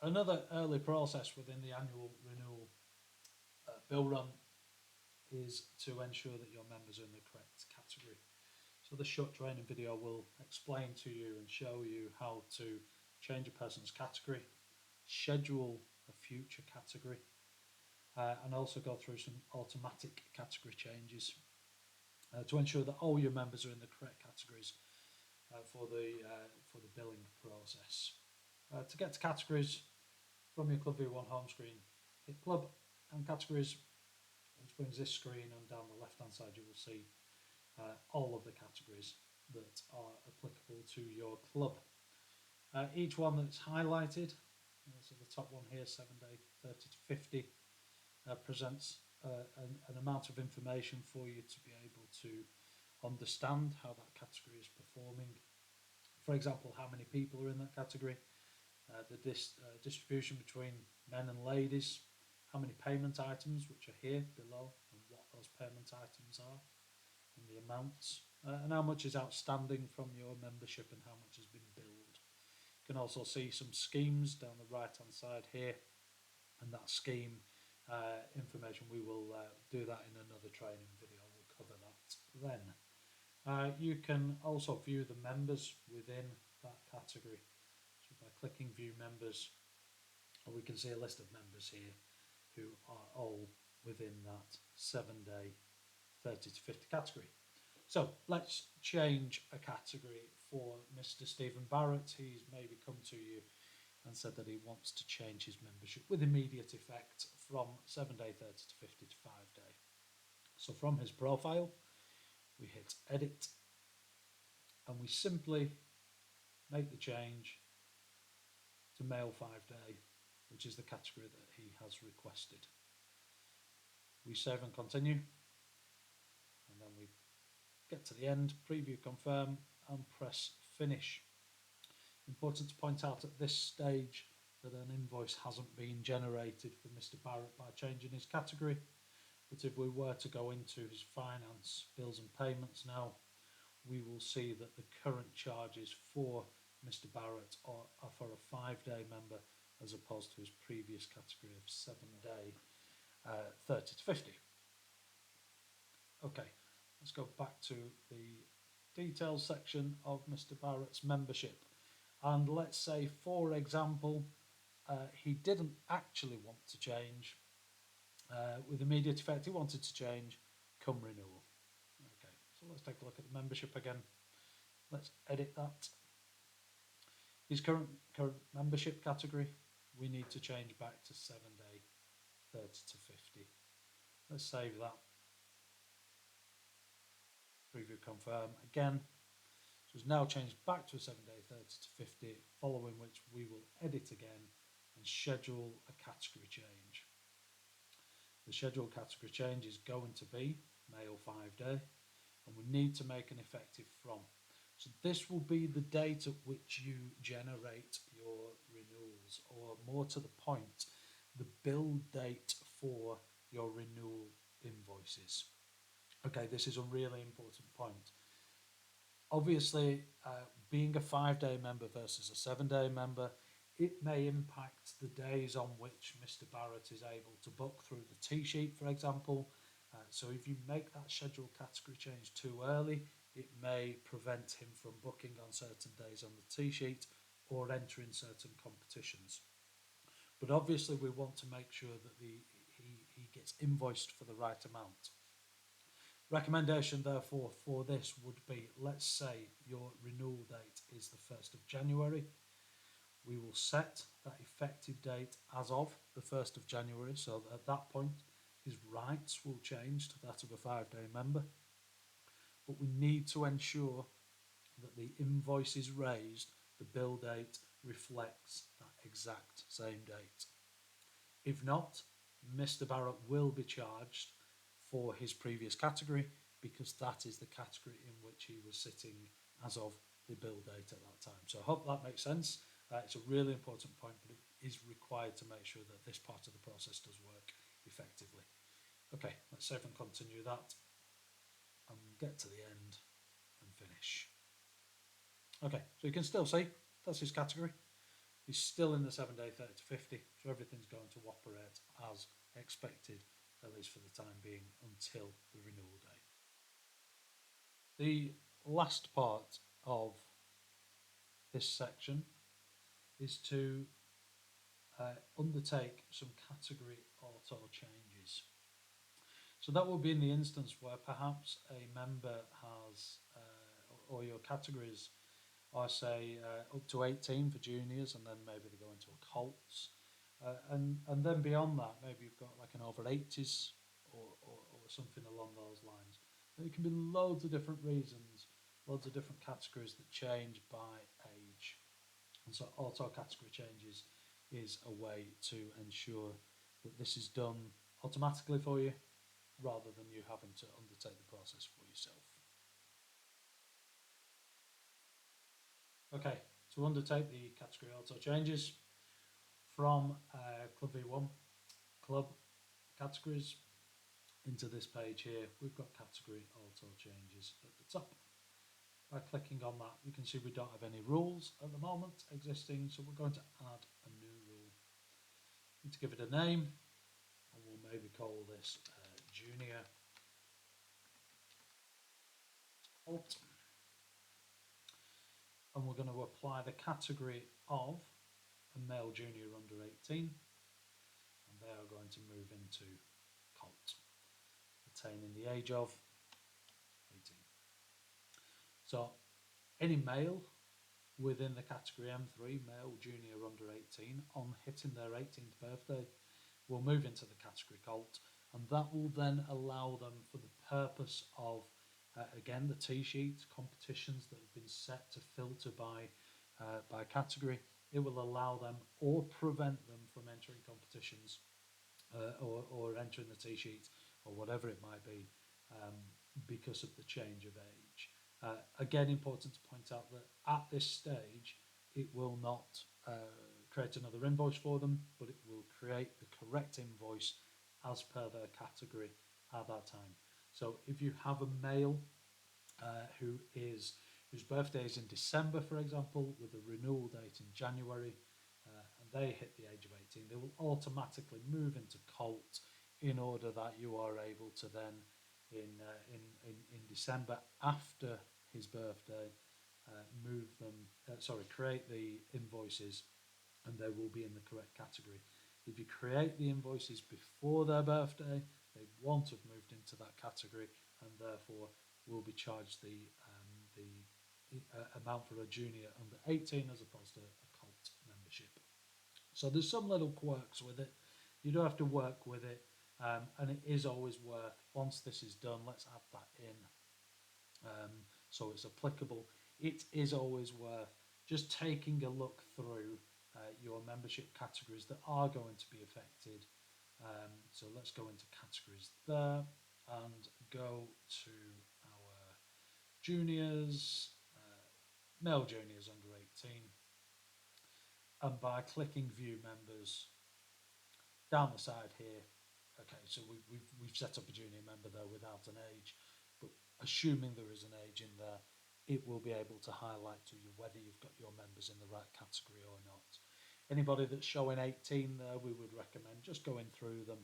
Another early process within the annual renewal bill run is to ensure that your members are in the correct category. So this short training video will explain to you and show you how to change a person's category, schedule a future category, and also go through some automatic category changes to ensure that all your members are in the correct categories for the billing process. To get to categories from your Club V1 home screen, hit Club and Categories, which brings this screen, and down the left hand side you will see all of the categories that are applicable to your club. Each one that's highlighted, so the top one here, 7 day 30 to 50, presents an amount of information for you to be able to understand how that category is performing. For example, how many people are in that category, the distribution between men and ladies, how many payment items, which are here below, and what those payment items are, and the amounts, and how much is outstanding from your membership and how much has been billed. You can also see some schemes down the right hand side here, and that scheme information, we will do that in another training video. We'll cover that then. You can also view the members within that category. So by clicking view members, we can see a list of members here who are all within that 7 day 30 to 50 category. So let's change a category for Mr. Stephen Barrett. He's maybe come to you and said that he wants to change his membership with immediate effect from 7 day 30 to 50 to 5 day. So from his profile, we hit edit and we simply make the change to male 5 day, which is the category that he has requested. We save and continue, and then we get to the end, preview, confirm, and press finish. Important to point out at this stage that an invoice hasn't been generated for Mr. Barrett by changing his category, but if we were to go into his finance, bills and payments now, we will see that the current charges for Mr. Barrett are for a 5 day member as opposed to his previous category of 7 day 30 to 50. Okay, let's go back to the details section of Mr. Barrett's membership, and let's say, for example, he didn't actually want to change with immediate effect. He wanted to change come renewal. Okay, so let's take a look at the membership again. Let's edit that. His current membership category, we need to change back to 7 day 30 to 50. Let's save that. Preview, confirm again. So it's now changed back to a 7 day 30 to 50, following which we will edit again and schedule a category change. The scheduled category change is going to be male 5 day, and we need to make an effective from. So this will be the date at which you generate your renewals, or more to the point, the bill date for your renewal invoices. Okay, this is a really important point. Obviously, being a 5 day member versus a 7 day member, it may impact the days on which Mr. Barrett is able to book through the T-sheet, for example. So if you make that scheduled category change too early, it may prevent him from booking on certain days on the T-sheet or entering certain competitions. But obviously we want to make sure that he gets invoiced for the right amount. Recommendation therefore for this would be, let's say your renewal date is the 1st of January. We will set that effective date as of the 1st of January, so that at that point his rights will change to that of a 5 day member. But we need to ensure that the invoice is raised, the bill date reflects that exact same date. If not, Mr. Barrett will be charged for his previous category, because that is the category in which he was sitting as of the bill date at that time. So I hope that makes sense. It's a really important point, but it is required to make sure that this part of the process does work effectively. Okay, let's save and continue that and get to the end and finish. Okay, so you can still see that's his category. is still in the 7-day 30 to 50, so everything's going to operate as expected, at least for the time being, until the renewal day. The last part of this section is to undertake some category auto changes. So that will be in the instance where perhaps a member has, or your categories are, say, up to 18 for juniors, and then maybe they go into a Colts. And then beyond that, maybe you've got like an over 80s or something along those lines. And it can be loads of different reasons, loads of different categories that change by age. And so auto category changes is a way to ensure that this is done automatically for you rather than you having to undertake the process for yourself. Okay, to undertake the category auto changes from Club V1 club categories into this page here, we've got category auto changes at the top. By clicking on that, you can see we don't have any rules at the moment existing, so we're going to add a new rule. Need to give it a name, and we'll maybe call this Junior Alt. And we're going to apply the category of a male junior under 18, and they are going to move into Colt, attaining the age of 18. So any male within the category M3, male junior under 18, on hitting their 18th birthday, will move into the category Colt, and that will then allow them, for the purpose of again the T-sheet competitions that have been set to filter by category, it will allow them or prevent them from entering competitions or entering the T-sheet or whatever it might be because of the change of age. Again, important to point out that at this stage, it will not create another invoice for them, but it will create the correct invoice as per their category at that time. So if you have a male whose birthday is in December, for example, with a renewal date in January, and they hit the age of 18, they will automatically move into Colt in order that you are able to then, in December after his birthday, create the invoices, and they will be in the correct category. If you create the invoices before their birthday, they won't have moved into that category, and therefore will be charged the amount for a junior under 18 as opposed to a Colt membership. So there's some little quirks with it. You do have to work with it, and it is always worth, once this is done, let's add that in so it's applicable. It is always worth just taking a look through your membership categories that are going to be affected. So let's go into categories there and go to our juniors, male juniors under 18. And by clicking view members down the side here, okay, so we've set up a junior member there without an age, but assuming there is an age in there, it will be able to highlight to you whether you've got your members in the right category or not. Anybody that's showing 18 there, we would recommend just going through them,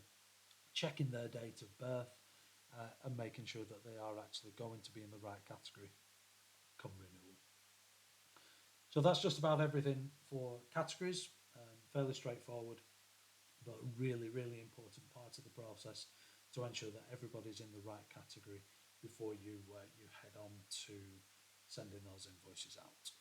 checking their date of birth, and making sure that they are actually going to be in the right category come renewal. So that's just about everything for categories. Fairly straightforward, but a really, really important part of the process to ensure that everybody's in the right category before you head on to sending those invoices out.